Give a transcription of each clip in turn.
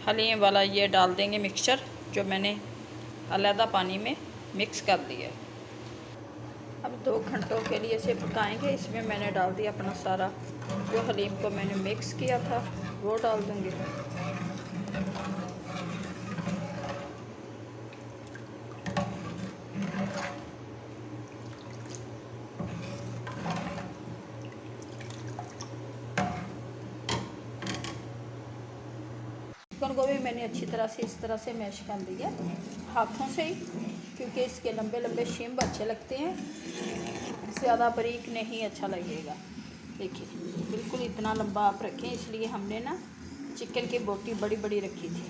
हलीम वाला ये डाल देंगे मिक्सचर, जो मैंने अलहदा पानी में मिक्स कर दिया है। अब 2 घंटों के लिए इसे पकाएंगे। इसमें मैंने डाल दिया अपना सारा जो हलीम को मैंने मिक्स किया था, वो डाल दूँगी। चिकन को भी मैंने अच्छी तरह से इस तरह से मैश कर दिया हाथों से ही, क्योंकि इसके लंबे लंबे शिम्ब अच्छे लगते हैं, ज़्यादा बारीक नहीं अच्छा लगेगा। देखिए बिल्कुल इतना लंबा आप रखें, इसलिए हमने ना चिकन की बोटी बड़ी बड़ी रखी थी।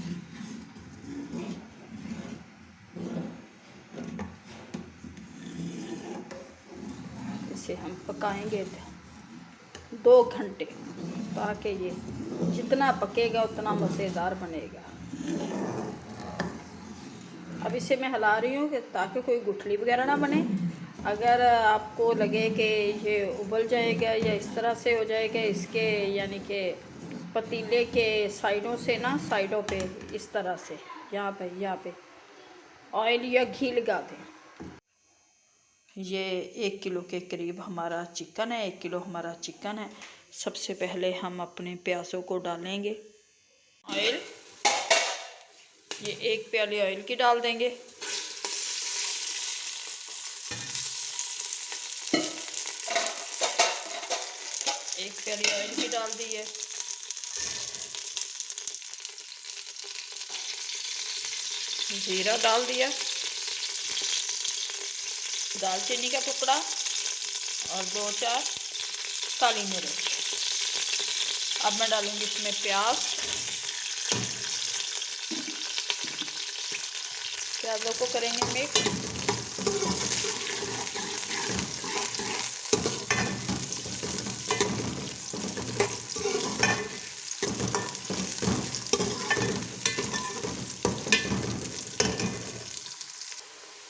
इसे हम पकाएंगे 2 घंटे, ताकि ये जितना पकेगा उतना मज़ेदार बनेगा। अब इसे मैं हिला रही हूँ कि ताकि कोई गुठली वगैरह ना बने। अगर आपको लगे कि ये उबल जाएगा या इस तरह से हो जाएगा, इसके यानी कि पतीले के साइडों से ना, साइडों पे इस तरह से यहाँ पे ऑयल या घी लगा दें। ये 1 किलो के करीब हमारा चिकन है, 1 किलो हमारा चिकन है। सबसे पहले हम अपने प्याज़ों को डालेंगे ऑयल। ये 1 प्याली ऑयल की डाल देंगे। एक प्याली ऑयल की डाल दी है। जीरा डाल दिया, दालचीनी का टुकड़ा और 2-4 काली मिर्च। अब मैं डालूंगी इसमें प्याज़ों को करेंगे मिक्स।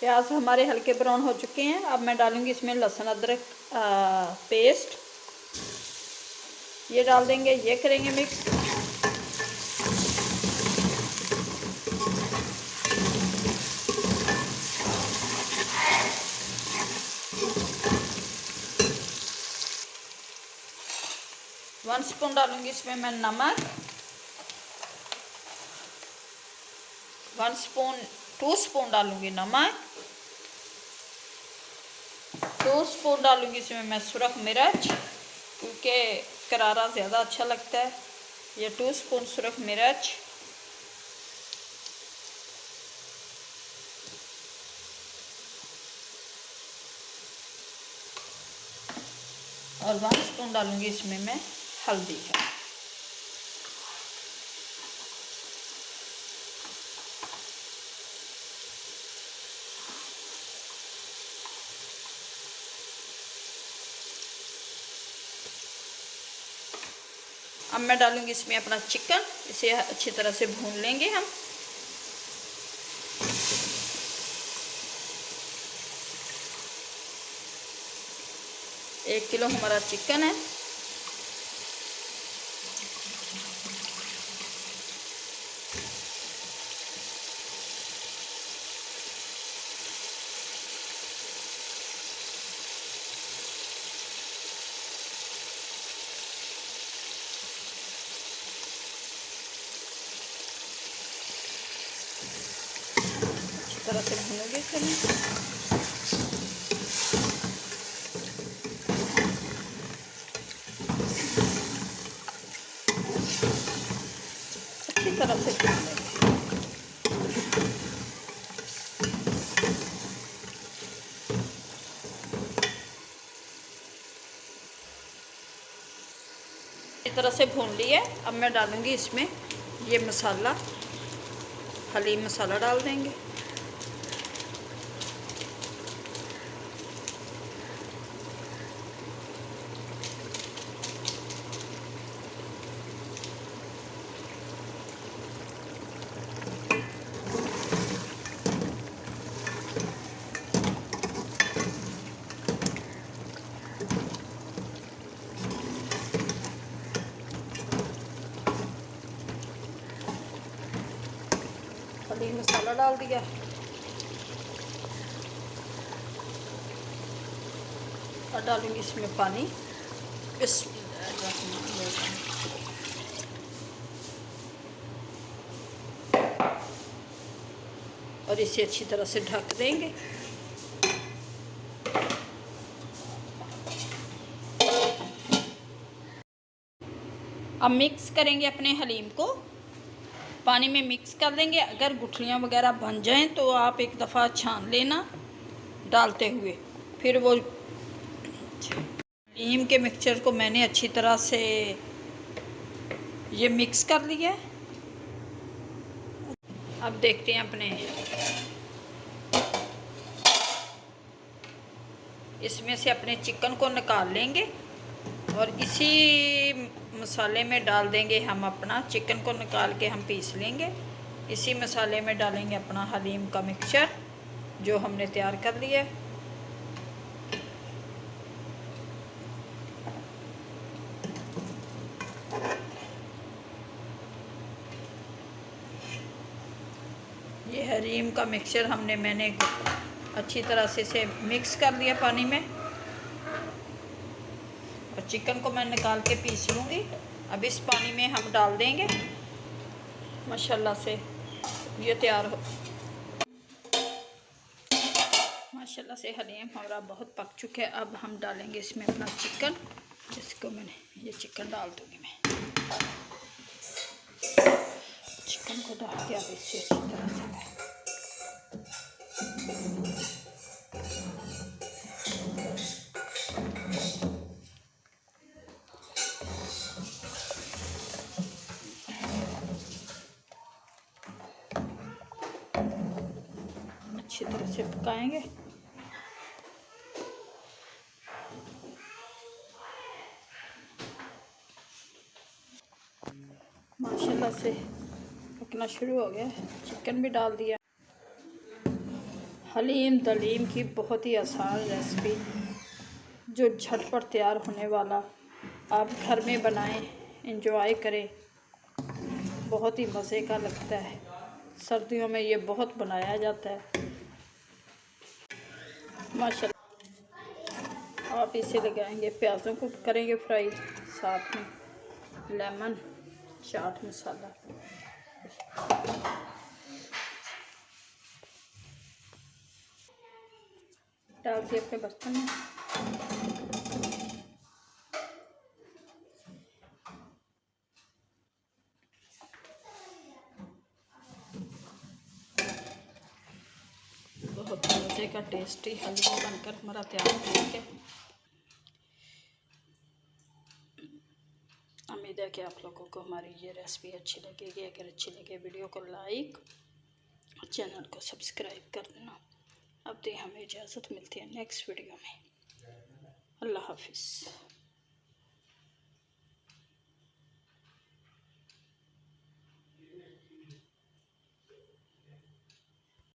प्याज हमारे हल्के ब्राउन हो चुके हैं। अब मैं डालूंगी इसमें लहसुन अदरक पेस्ट, ये डाल देंगे, ये करेंगे मिक्स। वन स्पून डालूंगी इसमें मैं नमक, 2 स्पून डालूंगी नमक, 2 स्पून डालूंगी इसमें मैं सुरख मिर्च, क्योंकि करारा ज़्यादा अच्छा लगता है। ये 2 स्पून सुरख मिर्च, और 1 स्पून डालूंगी इसमें मैं हल्दी का। अब मैं डालूंगी इसमें अपना चिकन, इसे अच्छी तरह से भून लेंगे हम। एक किलो हमारा चिकन है। अच्छी तरह से भूनोगे इसे। अच्छी तरह से भून लेंगे। इस तरह से भून लिए। अब मैं डालूंगी इसमें ये मसाला, हलीम मसाला डाल देंगे। हलीम मसाला डाल दिया। और डालूंगी इसमें पानी। और इसे अच्छी तरह से ढक देंगे। अब मिक्स करेंगे अपने हलीम को, पानी में मिक्स कर देंगे। अगर गुठलियाँ वगैरह बन जाएं तो आप एक दफ़ा छान लेना डालते हुए। फिर वो हलीम के मिक्सचर को मैंने अच्छी तरह से ये मिक्स कर लिया है। अब देखते हैं अपने इसमें से अपने चिकन को निकाल लेंगे और इसी मसाले में डाल देंगे हम अपना चिकन को निकाल के हम पीस लेंगे। इसी मसाले में डालेंगे अपना हलीम का मिक्सचर जो हमने तैयार कर लिया है। ये हलीम का मिक्सचर मैंने अच्छी तरह से इसे मिक्स कर दिया पानी में, और चिकन को मैं निकाल के पीस लूँगी। अब इस पानी में हम डाल देंगे। माशाल्लाह से ये तैयार हो, माशाल्लाह से हलीम हमारा बहुत पक चुका है। अब हम डालेंगे इसमें अपना चिकन, जिसको मैंने ये चिकन डाल दूँगी मैं। चिकन को डाल के अब इसे अच्छी तरह से अच्छी तरह से पकाएंगे। माशाल्लाह से पकना शुरू हो गया, चिकन भी डाल दिया। हलीम दलीम की बहुत ही आसान रेसिपी जो झटपट तैयार होने वाला, आप घर में बनाएं, एंजॉय करें। बहुत ही मज़े का लगता है, सर्दियों में ये बहुत बनाया जाता है। माशाल्लाह आप इसे लगाएंगे, प्याज़ों को करेंगे फ्राई, साथ में लेमन, चाट मसाला। डाल दिए अपने बर्तन में। बहुत मज़े का टेस्टी हलवा बनकर हमारा तैयार हो गया। उम्मीद है कि आप लोगों को हमारी ये रेसिपी अच्छी लगेगी। अगर अच्छी लगे वीडियो को लाइक और चैनल को सब्सक्राइब कर देना। अब दे हमें इजाज़त, मिलती है नेक्स्ट वीडियो में। अल्लाह हाफिज़।